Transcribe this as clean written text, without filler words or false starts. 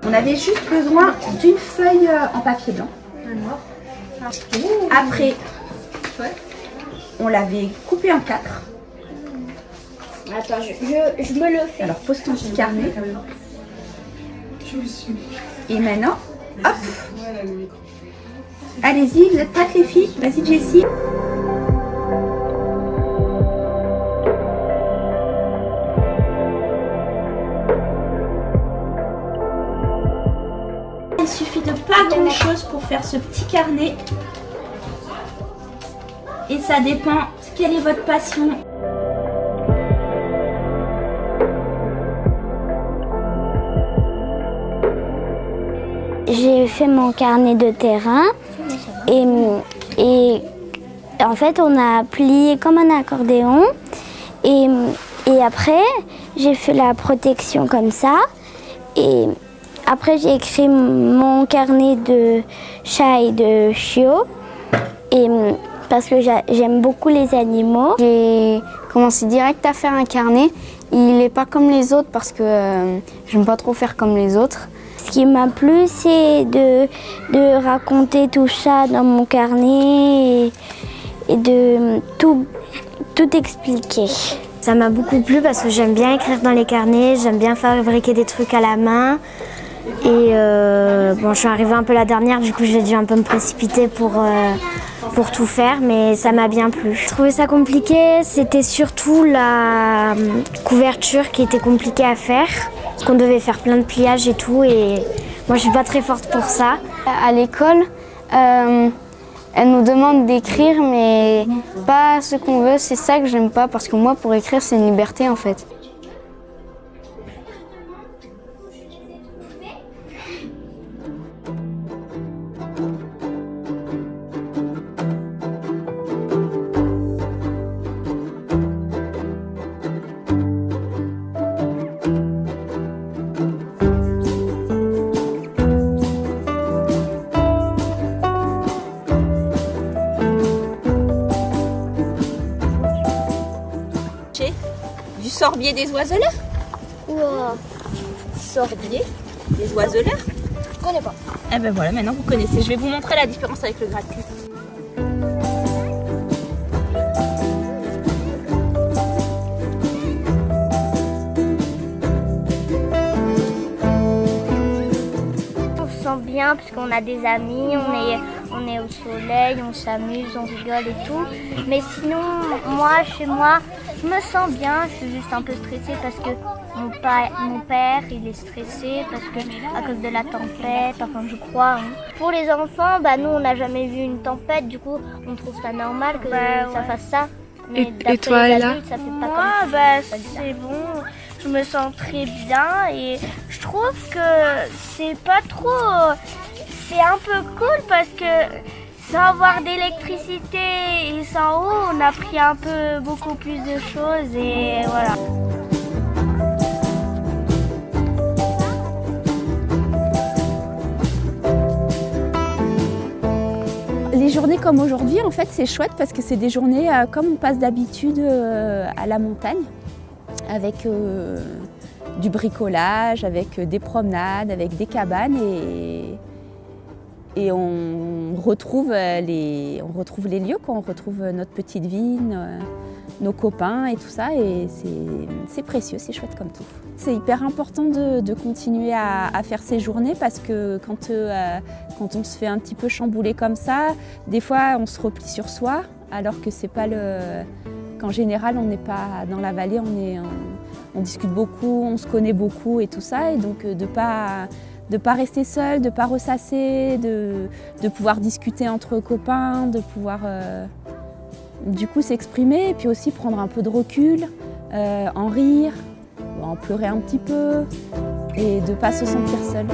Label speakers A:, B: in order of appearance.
A: On avait juste besoin d'une feuille en papier blanc. Après, on l'avait coupé en 4.
B: Attends, je me le fais.
A: Alors pose ton petit carnet. Et maintenant, hop. Allez-y, vous êtes prêtes les filles? Vas-y Jessie. Il suffit de pas grand chose pour faire ce petit carnet. Et ça dépend quelle est votre passion.
B: J'ai fait mon carnet de terrain et en fait on a plié comme un accordéon et après j'ai fait la protection comme ça et après j'ai écrit mon carnet de chat et de chiot et parce que j'aime beaucoup les animaux.
C: J'ai commencé direct à faire un carnet. Il n'est pas comme les autres parce que j'aime pas trop faire comme les autres.
B: Ce qui m'a plu, c'est de raconter tout ça dans mon carnet et de tout expliquer.
D: Ça m'a beaucoup plu parce que j'aime bien écrire dans les carnets, j'aime bien fabriquer des trucs à la main. Et bon, je suis arrivée un peu la dernière, du coup j'ai dû un peu me précipiter pour tout faire, mais ça m'a bien plu. Je trouvais ça compliqué, c'était surtout la couverture qui était compliquée à faire. Parce qu'on devait faire plein de pliages et tout, et moi je suis pas très forte pour ça.
C: À l'école, elle nous demande d'écrire, mais pas ce qu'on veut. C'est ça que j'aime pas, parce que moi pour écrire c'est une liberté en fait.
A: Du sorbier des oiseleurs.
B: Wow.
A: Sorbier des oiseleurs.
B: Je connais pas.
A: Eh ben voilà, maintenant vous connaissez. Je vais vous montrer la différence avec le gratuit.
B: On se sent bien parce qu'on a des amis, on est au soleil, on s'amuse, on rigole et tout. Mais sinon, moi, chez moi, je me sens bien, je suis juste un peu stressée parce que mon père, il est stressé parce que à cause de la tempête, enfin je crois. Hein. Pour les enfants, bah nous on n'a jamais vu une tempête, du coup on trouve ça normal que ça fasse ça. Mais
E: et toi
B: les
E: là
B: adultes, ça fait pas comme ça. C'est bon, je me sens très bien et je trouve que c'est pas trop, c'est un peu cool parce que sans avoir d'électricité et sans eau, on a pris un peu beaucoup plus de choses et voilà.
A: Les journées comme aujourd'hui, en fait, c'est chouette parce que c'est des journées comme on passe d'habitude à la montagne, avec du bricolage, avec des promenades, avec des cabanes et on retrouve les lieux, quoi. On retrouve notre petite vie, nos copains et tout ça, et c'est précieux, c'est chouette comme tout. C'est hyper important de continuer à faire ces journées parce que quand on se fait un petit peu chambouler comme ça, des fois on se replie sur soi, alors que c'est pas qu'en général on n'est pas dans la vallée, on discute beaucoup, on se connaît beaucoup et tout ça, et donc de pas rester seul, de pas ressasser, de pouvoir discuter entre copains, de pouvoir du coup s'exprimer et puis aussi prendre un peu de recul, en rire, en pleurer un petit peu et de ne pas se sentir seul.